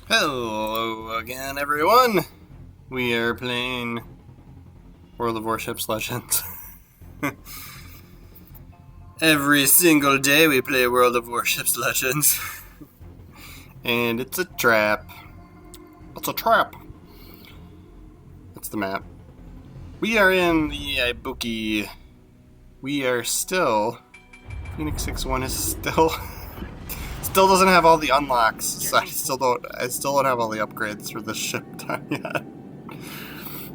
Hello again, everyone. We are playing World of Warships Legends. Every single day we play World of Warships Legends. And it's a trap. It's a trap. That's the map. We are in the Ibuki. We are still... Phoenix 6-1 is still... Still doesn't have all the unlocks, so I still don't have all the upgrades for this ship done yet.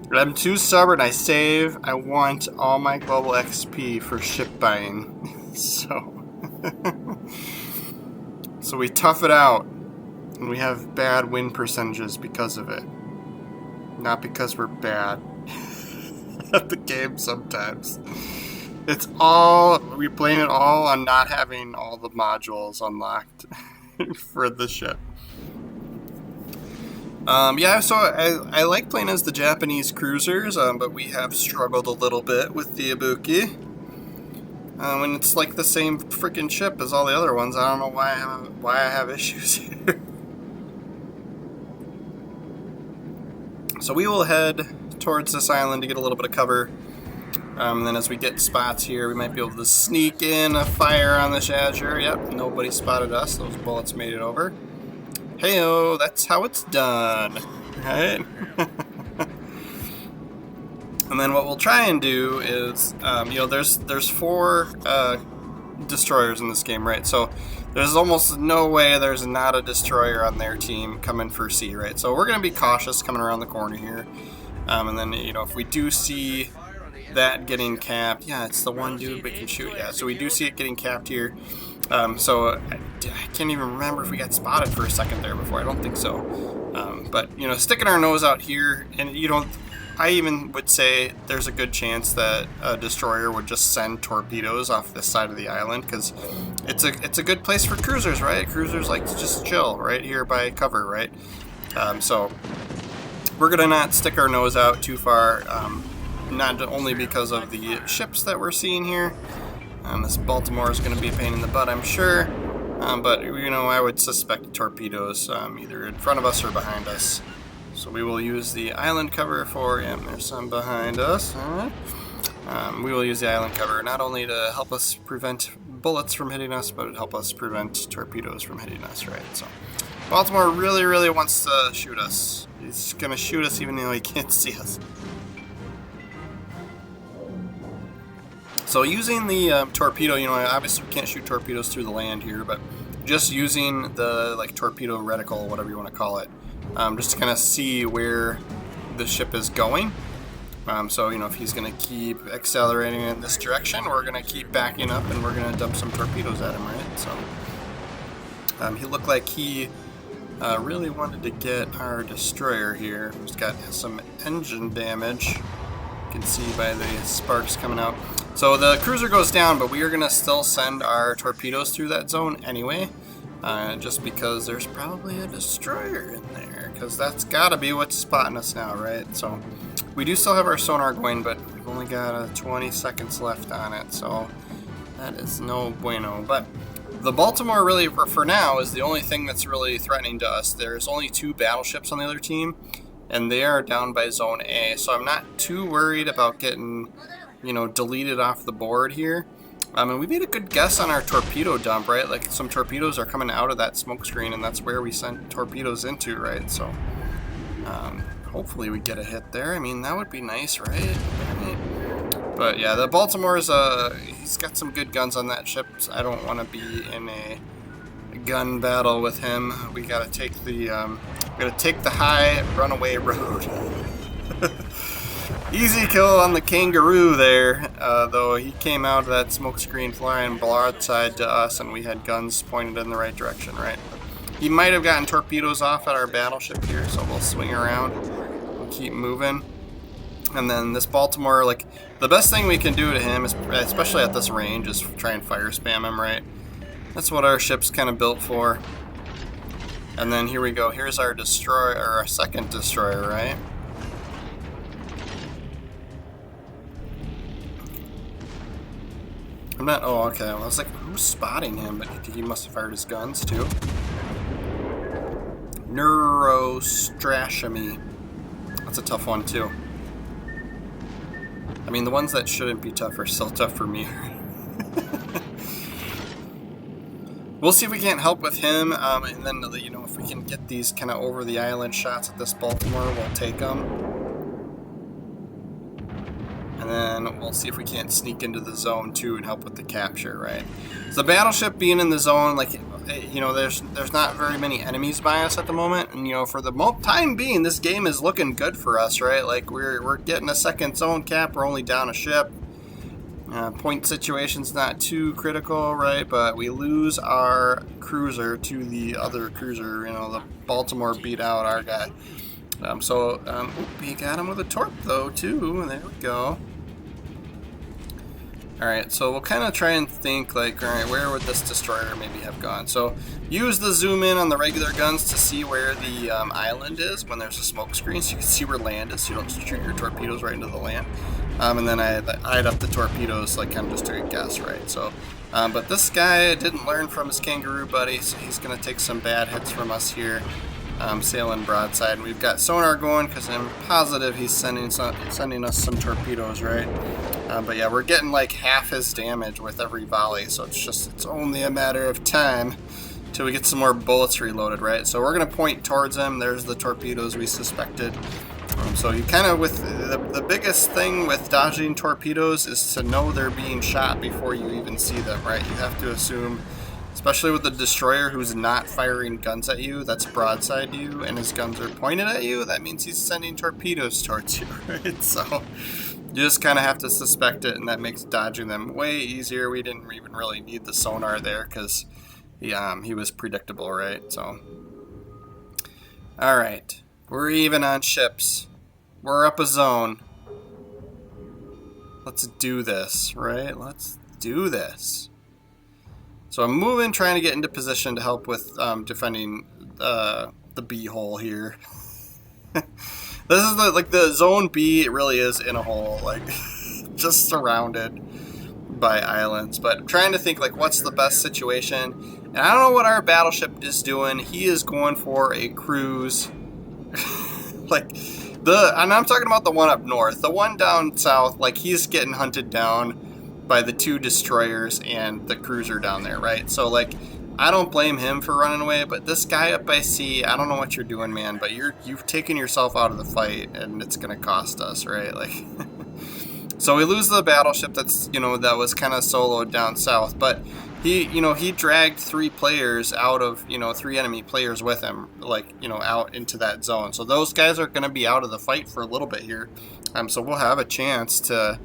But I'm too stubborn. I save. I want all my global XP for ship buying. So we tough it out, and we have bad win percentages because of it. Not because we're bad at the game sometimes. It's all, we blame it all on not having all the modules unlocked for the ship. Yeah, so I like playing as the Japanese cruisers, but we have struggled a little bit with the Ibuki. And it's like the same freaking ship as all the other ones. I don't know why I have issues here. So we will head towards this island to get a little bit of cover. And then as we get spots here, we might be able to sneak in a fire on this Azure. Yep, nobody spotted us. Those bullets made it over. Hey-oh, that's how it's done. Right? And then what we'll try and do is, there's 4 destroyers in this game, right? So there's almost no way there's not a destroyer on their team coming for C, right? So we're going to be cautious coming around the corner here. And then, if we do see that getting capped, yeah, it's the one dude we can shoot, yeah. So we do see it getting capped here. So I can't even remember if we got spotted for a second there before. I don't think so. But, sticking our nose out here, and I even would say there's a good chance that a destroyer would just send torpedoes off this side of the island, because it's a good place for cruisers, right? Cruisers like to just chill right here by cover, right? So we're gonna not stick our nose out too far, not only because of the ships that we're seeing here. This Baltimore is going to be a pain in the butt, I'm sure. But, I would suspect torpedoes either in front of us or behind us. So we will use the island cover for... Yeah, there's some behind us. We will use the island cover not only to help us prevent bullets from hitting us, but it help us prevent torpedoes from hitting us, right? So Baltimore really, really wants to shoot us. He's going to shoot us even though he can't see us. So using the torpedo, obviously we can't shoot torpedoes through the land here, but just using the torpedo reticle, whatever you want to call it, just to kind of see where the ship is going. So if he's going to keep accelerating in this direction, we're going to keep backing up and we're going to dump some torpedoes at him, right? So he looked like he really wanted to get our destroyer here. He's got some engine damage. You can see by the sparks coming out. So the cruiser goes down, but we are going to still send our torpedoes through that zone anyway, just because there's probably a destroyer in there, because that's got to be what's spotting us now, right? So we do still have our sonar going, but we've only got 20 seconds left on it, so that is no bueno. But the Baltimore really, for now, is the only thing that's really threatening to us. There's only 2 battleships on the other team, and they are down by Zone A, so I'm not too worried about getting... deleted off the board here. And we made a good guess on our torpedo dump, right? Like some torpedoes are coming out of that smoke screen, and that's where we sent torpedoes into, right? So hopefully we get a hit there. I mean, that would be nice, right? But yeah, the Baltimore's he's got some good guns on that ship. So I don't want to be in a gun battle with him. We gotta take the high runaway road. Easy kill on the kangaroo there, though he came out of that smoke screen flying broadside to us, and we had guns pointed in the right direction, right? He might have gotten torpedoes off at our battleship here, so we'll swing around and keep moving. And then this Baltimore, the best thing we can do to him, is, especially at this range, is try and fire spam him, right? That's what our ship's kind of built for. And then here we go. Here's our destroyer, or our second destroyer, right? I'm not, oh, okay, well, I was like, who's spotting him? But he must have fired his guns, too. Neurostrashemy. That's a tough one too. I mean, the ones that shouldn't be tough are still tough for me. We'll see if we can't help with him, and then, you know, if we can get these kind of over the island shots at this Baltimore, we'll take them. And then we'll see if we can't sneak into the zone too and help with the capture, right? So the battleship being in the zone, like, you know, there's not very many enemies by us at the moment, and you know, for the time being, this game is looking good for us, right? Like we're getting a second zone cap, we're only down a ship. Point situation's not too critical, right? But we lose our cruiser to the other cruiser. You know, the Baltimore beat out our guy. We got him with a torp though too. There we go. Alright, so we'll kind of try and think like, alright, where would this destroyer maybe have gone? So use the zoom in on the regular guns to see where the island is when there's a smoke screen, so you can see where land is, so you don't shoot your torpedoes right into the land. And then I eyed up the torpedoes, like kind of just a guess, right? So, but this guy didn't learn from his kangaroo buddy, so he's going to take some bad hits from us here. Sailing broadside, and we've got sonar going because I'm positive he's sending us some torpedoes, right? But yeah, we're getting like half his damage with every volley, so it's only a matter of time till we get some more bullets reloaded, right? So we're gonna point towards him. There's the torpedoes we suspected. So you kind of, with the biggest thing with dodging torpedoes is to know they're being shot before you even see them, right? You have to assume, especially with the destroyer who's not firing guns at you, that's broadside to you, and his guns are pointed at you, that means he's sending torpedoes towards you, right? So you just kind of have to suspect it, and that makes dodging them way easier. We didn't even really need the sonar there because he was predictable, right? So, all right, we're even on ships. We're up a zone. Let's do this, right? Let's do this. So I'm moving, trying to get into position to help with defending the B hole here. This is the zone B. It really is in a hole, like just surrounded by islands. But I'm trying to think like what's the best situation. And I don't know what our battleship is doing. He is going for a cruise, and I'm talking about the one up north. The one down south, like he's getting hunted down by the two destroyers and the cruiser down there, right? So like I don't blame him for running away, but this guy up by sea, I don't know what you're doing, man, but you've taken yourself out of the fight and it's gonna cost us, right? Like so we lose the battleship that's, you know, that was kind of soloed down south, but he dragged 3 players out of, you know, 3 enemy players with him, like, you know, out into that zone. So those guys are going to be out of the fight for a little bit here. So we'll have a chance to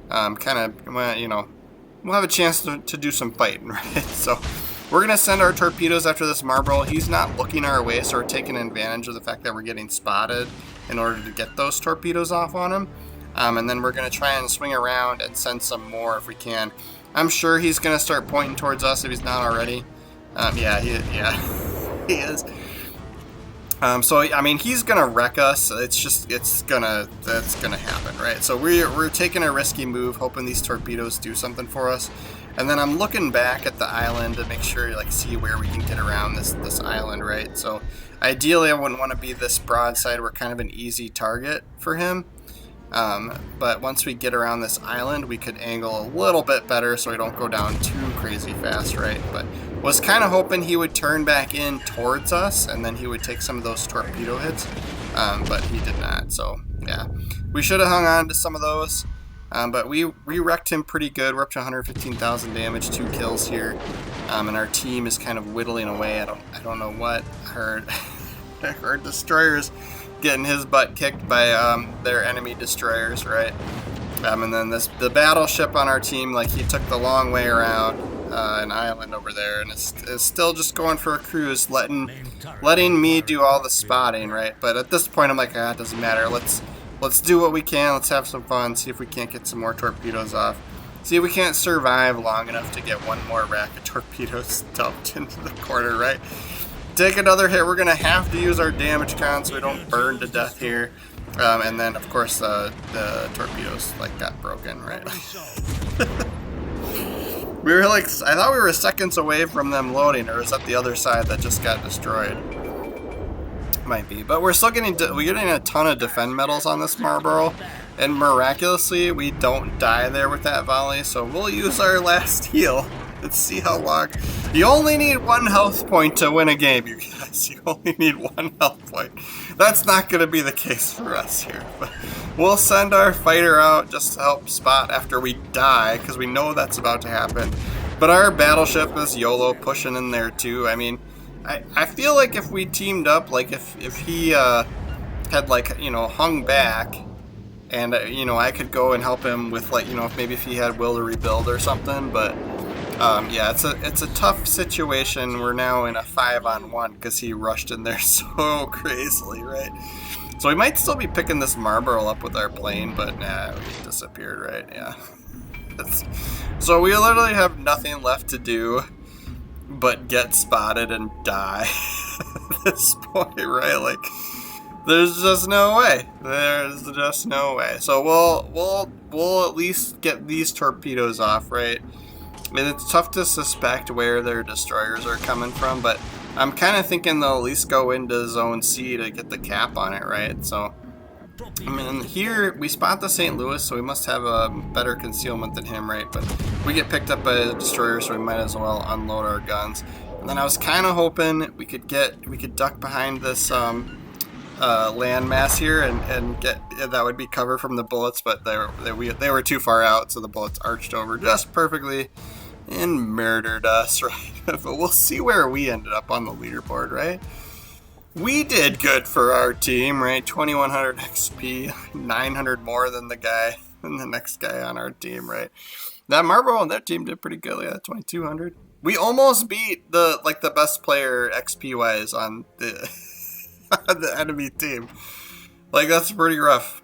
we'll have a chance to do some fighting, right? So we're going to send our torpedoes after this Marlboro. He's not looking our way, so we're taking advantage of the fact that we're getting spotted in order to get those torpedoes off on him. And then we're going to try and swing around and send some more if we can. I'm sure he's going to start pointing towards us if he's not already. He is. So, I mean, he's going to wreck us. That's going to happen, right? So we're taking a risky move, hoping these torpedoes do something for us. And then I'm looking back at the island to make sure, like, see where we can get around this island, right? So ideally, I wouldn't want to be this broadside. We're kind of an easy target for him. But once we get around this island, we could angle a little bit better so we don't go down too crazy fast, right? But was kind of hoping he would turn back in towards us and then he would take some of those torpedo hits, but he did not. So yeah, we should have hung on to some of those, but we wrecked him pretty good. We're up to 115,000 damage, 2 kills here, and our team is kind of whittling away. I don't know what. I heard I heard destroyers getting his butt kicked by their enemy destroyers, right? And then the battleship on our team, like, he took the long way around an island over there, and is still just going for a cruise, letting me do all the spotting, right? But at this point, I'm like, it doesn't matter. Let's do what we can. Let's have some fun. See if we can't get some more torpedoes off. See if we can't survive long enough to get one more rack of torpedoes dumped into the corner, right? Take another hit. We're going to have to use our damage count so we don't burn to death here. And then, of course, the torpedoes, like, got broken, right? We were like, I thought we were seconds away from them loading, or is that the other side that just got destroyed? Might be, but we're still we're getting a ton of defend medals on this Marlboro, and miraculously we don't die there with that volley, so we'll use our last heal. Let's see how long. You only need 1 health point to win a game, you guys. You only need 1 health point. That's not going to be the case for us here, but we'll send our fighter out just to help spot after we die, because we know that's about to happen. But our battleship is YOLO pushing in there too. I mean, I feel like if we teamed up, like if he had, like, you know, hung back, and you know, I could go and help him with, like, you know, maybe if he had will to rebuild or something. But yeah, it's a tough situation. We're now in a 5-on-1 because he rushed in there so crazily, right? So we might still be picking this Marlboro up with our plane, but nah, we disappeared, right? Yeah. So we literally have nothing left to do but get spotted and die at this point, right? Like, there's just no way. There's just no way. So we'll at least get these torpedoes off, right? I mean, it's tough to suspect where their destroyers are coming from, but I'm kind of thinking they'll at least go into Zone C to get the cap on it, right? So, I mean, here we spot the St. Louis, so we must have a better concealment than him, right? But we get picked up by a destroyer, so we might as well unload our guns. And then I was kind of hoping we could duck behind this landmass here and get that would be cover from the bullets, but they were too far out, so the bullets arched over just perfectly and murdered us, right? But we'll see where we ended up on the leaderboard, right? We did good for our team, right? 2100 XP, 900 more than the next guy on our team, right? That Marlboro on that team did pretty good. Yeah, 2200. We almost beat the best player XP wise on the on the enemy team. Like, that's pretty rough.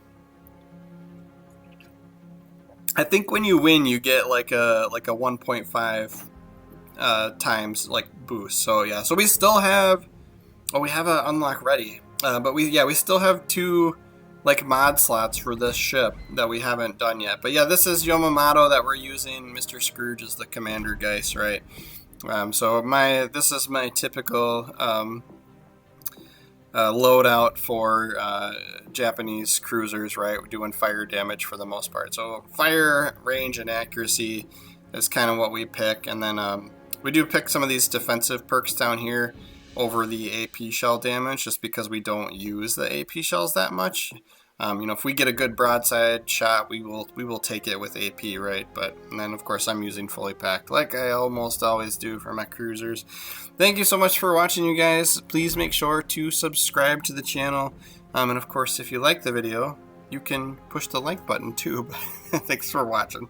I think when you win, you get like a 1.5 times like boost. So yeah, so we still have. Oh, we have an unlock ready, but we still have 2 like mod slots for this ship that we haven't done yet. But yeah, this is Yamamoto that we're using. Mr. Scrooge is the commander Geist, right? So this is my typical loadout for Japanese cruisers, right? We're doing fire damage for the most part. So fire, range, and accuracy is kind of what we pick, and then we do pick some of these defensive perks down here over the AP shell damage, just because we don't use the AP shells that much. You know, if we get a good broadside shot, we will take it with AP, right? And then of course I'm using fully packed, like I almost always do for my cruisers. Thank you so much for watching, you guys. Please make sure to subscribe to the channel, and of course, if you like the video, you can push the like button too. Thanks for watching.